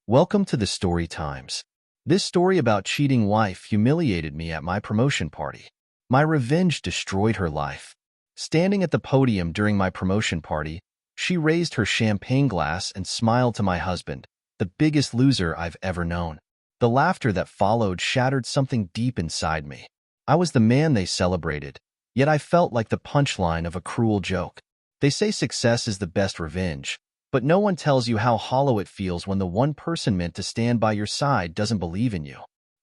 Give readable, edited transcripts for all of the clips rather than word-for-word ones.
Welcome to the Story Times. This story about cheating wife humiliated me at my promotion party. My revenge destroyed her life. Standing at the podium during my promotion party, she raised her champagne glass and smiled to my husband, the biggest loser I've ever known. The laughter that followed shattered something deep inside me. I was the man they celebrated, yet I felt like the punchline of a cruel joke. They say success is the best revenge, but no one tells you how hollow it feels when the one person meant to stand by your side doesn't believe in you.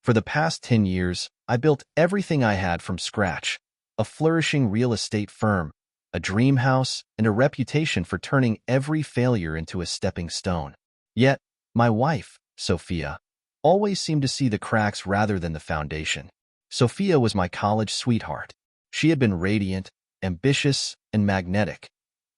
For the past 10 years, I built everything I had from scratch: a flourishing real estate firm, a dream house, and a reputation for turning every failure into a stepping stone. Yet, my wife, Sophia, always seemed to see the cracks rather than the foundation. Sophia was my college sweetheart. She had been radiant, ambitious, and magnetic.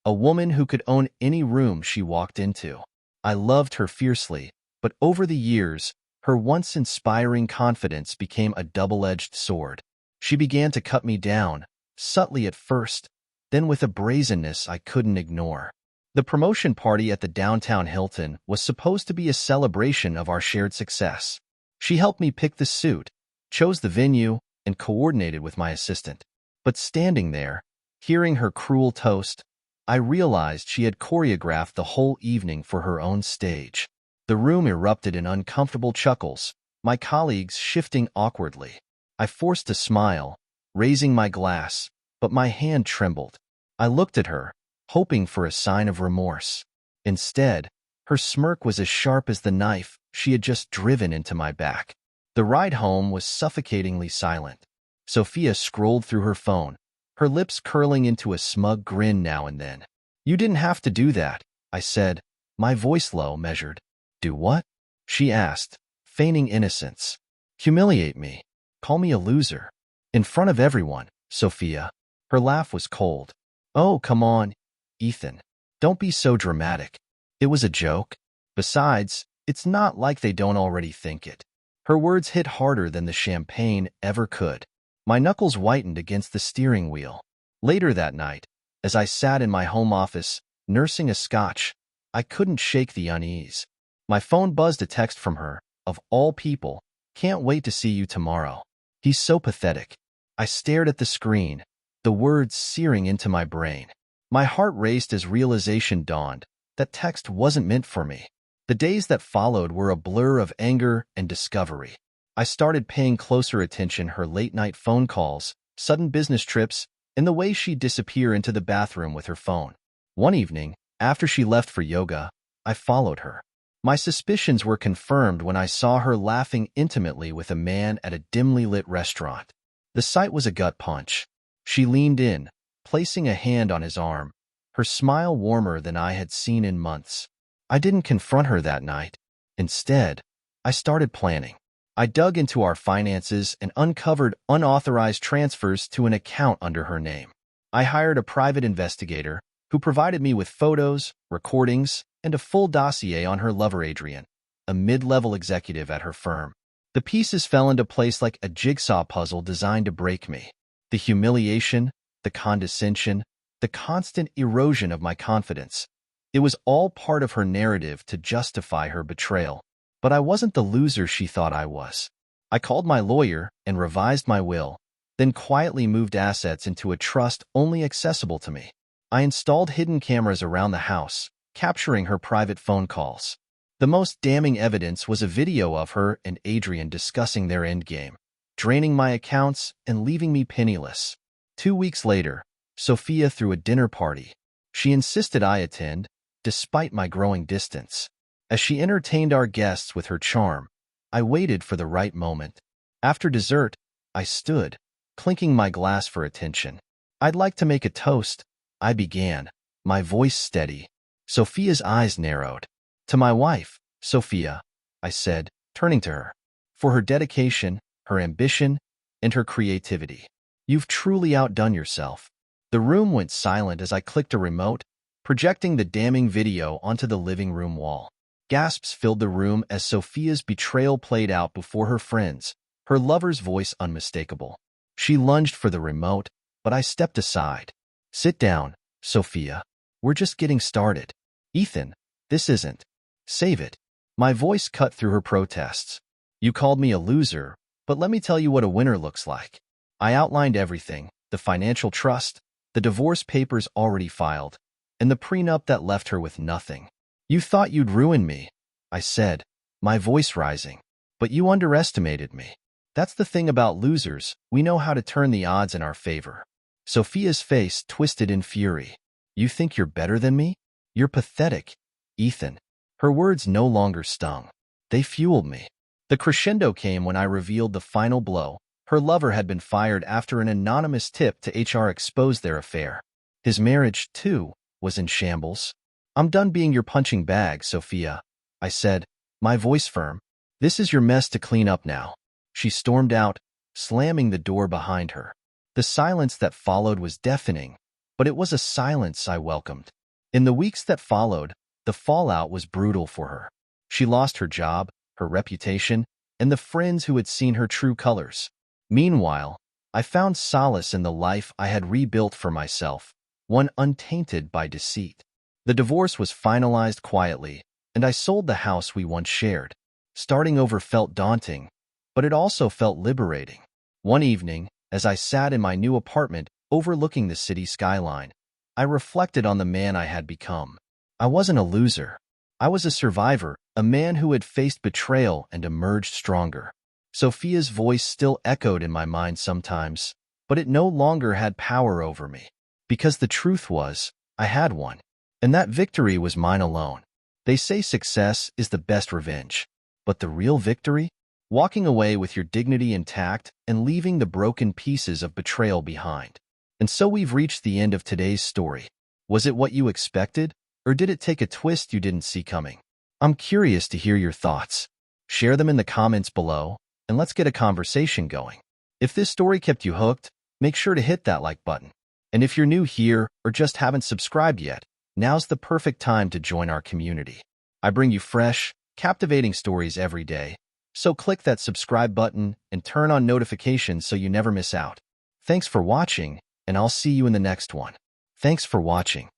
A woman who could own any room she walked into. I loved her fiercely, but over the years, her once inspiring confidence became a double-edged sword. She began to cut me down, subtly at first, then with a brazenness I couldn't ignore. The promotion party at the downtown Hilton was supposed to be a celebration of our shared success. She helped me pick the suit, chose the venue, and coordinated with my assistant. But standing there, hearing her cruel toast, I realized she had choreographed the whole evening for her own stage. The room erupted in uncomfortable chuckles, my colleagues shifting awkwardly. I forced a smile, raising my glass, but my hand trembled. I looked at her, hoping for a sign of remorse. Instead, her smirk was as sharp as the knife she had just driven into my back. The ride home was suffocatingly silent. Sophia scrolled through her phone, her lips curling into a smug grin now and then. "You didn't have to do that," I said, my voice low, measured. "Do what?" she asked, feigning innocence. "Humiliate me. Call me a loser. In front of everyone, Sophia." Her laugh was cold. "Oh, come on, Ethan. Don't be so dramatic. It was a joke. Besides, it's not like they don't already think it." Her words hit harder than the champagne ever could. My knuckles whitened against the steering wheel. Later that night, as I sat in my home office, nursing a scotch, I couldn't shake the unease. My phone buzzed a text from her. "Of all people, can't wait to see you tomorrow. He's so pathetic." I stared at the screen, the words searing into my brain. My heart raced as realization dawned. That text wasn't meant for me. The days that followed were a blur of anger and discovery. I started paying closer attention her late-night phone calls, sudden business trips, and the way she'd disappear into the bathroom with her phone. One evening, after she left for yoga, I followed her. My suspicions were confirmed when I saw her laughing intimately with a man at a dimly lit restaurant. The sight was a gut punch. She leaned in, placing a hand on his arm, her smile warmer than I had seen in months. I didn't confront her that night. Instead, I started planning. I dug into our finances and uncovered unauthorized transfers to an account under her name. I hired a private investigator who provided me with photos, recordings, and a full dossier on her lover Adrian, a mid-level executive at her firm. The pieces fell into place like a jigsaw puzzle designed to break me. The humiliation, the condescension, the constant erosion of my confidence. It was all part of her narrative to justify her betrayal. But I wasn't the loser she thought I was. I called my lawyer and revised my will, then quietly moved assets into a trust only accessible to me. I installed hidden cameras around the house, capturing her private phone calls. The most damning evidence was a video of her and Adrian discussing their endgame, draining my accounts and leaving me penniless. 2 weeks later, Sophia threw a dinner party. She insisted I attend, despite my growing distance. As she entertained our guests with her charm, I waited for the right moment. After dessert, I stood, clinking my glass for attention. "I'd like to make a toast," I began, my voice steady. Sophia's eyes narrowed. "To my wife, Sophia," I said, turning to her. "For her dedication, her ambition, and her creativity. You've truly outdone yourself." The room went silent as I clicked a remote, projecting the damning video onto the living room wall. Gasps filled the room as Sophia's betrayal played out before her friends, her lover's voice unmistakable. She lunged for the remote, but I stepped aside. "Sit down, Sophia. We're just getting started. Ethan, this isn't. Save it." My voice cut through her protests. You called me a loser, but let me tell you what a winner looks like. I outlined everything, the financial trust, the divorce papers already filed, and the prenup that left her with nothing. You thought you'd ruin me, I said, my voice rising, but you underestimated me. That's the thing about losers, we know how to turn the odds in our favor. Sophia's face twisted in fury. You think you're better than me? You're pathetic, Ethan. Her words no longer stung. They fueled me. The crescendo came when I revealed the final blow. Her lover had been fired after an anonymous tip to HR exposed their affair. His marriage, too, was in shambles. I'm done being your punching bag, Sophia, I said, my voice firm. This is your mess to clean up now. She stormed out, slamming the door behind her. The silence that followed was deafening, but it was a silence I welcomed. In the weeks that followed, the fallout was brutal for her. She lost her job, her reputation, and the friends who had seen her true colors. Meanwhile, I found solace in the life I had rebuilt for myself, one untainted by deceit. The divorce was finalized quietly, and I sold the house we once shared. Starting over felt daunting, but it also felt liberating. One evening, as I sat in my new apartment overlooking the city skyline, I reflected on the man I had become. I wasn't a loser. I was a survivor, a man who had faced betrayal and emerged stronger. Sophia's voice still echoed in my mind sometimes, but it no longer had power over me. Because the truth was, I had one, and that victory was mine alone. They say success is the best revenge, but the real victory? Walking away with your dignity intact and leaving the broken pieces of betrayal behind. And so we've reached the end of today's story. Was it what you expected, or did it take a twist you didn't see coming? I'm curious to hear your thoughts. Share them in the comments below, and let's get a conversation going. If this story kept you hooked, make sure to hit that like button. And if you're new here or just haven't subscribed yet, now's the perfect time to join our community. I bring you fresh, captivating stories every day, so click that subscribe button and turn on notifications so you never miss out. Thanks for watching, and I'll see you in the next one. Thanks for watching.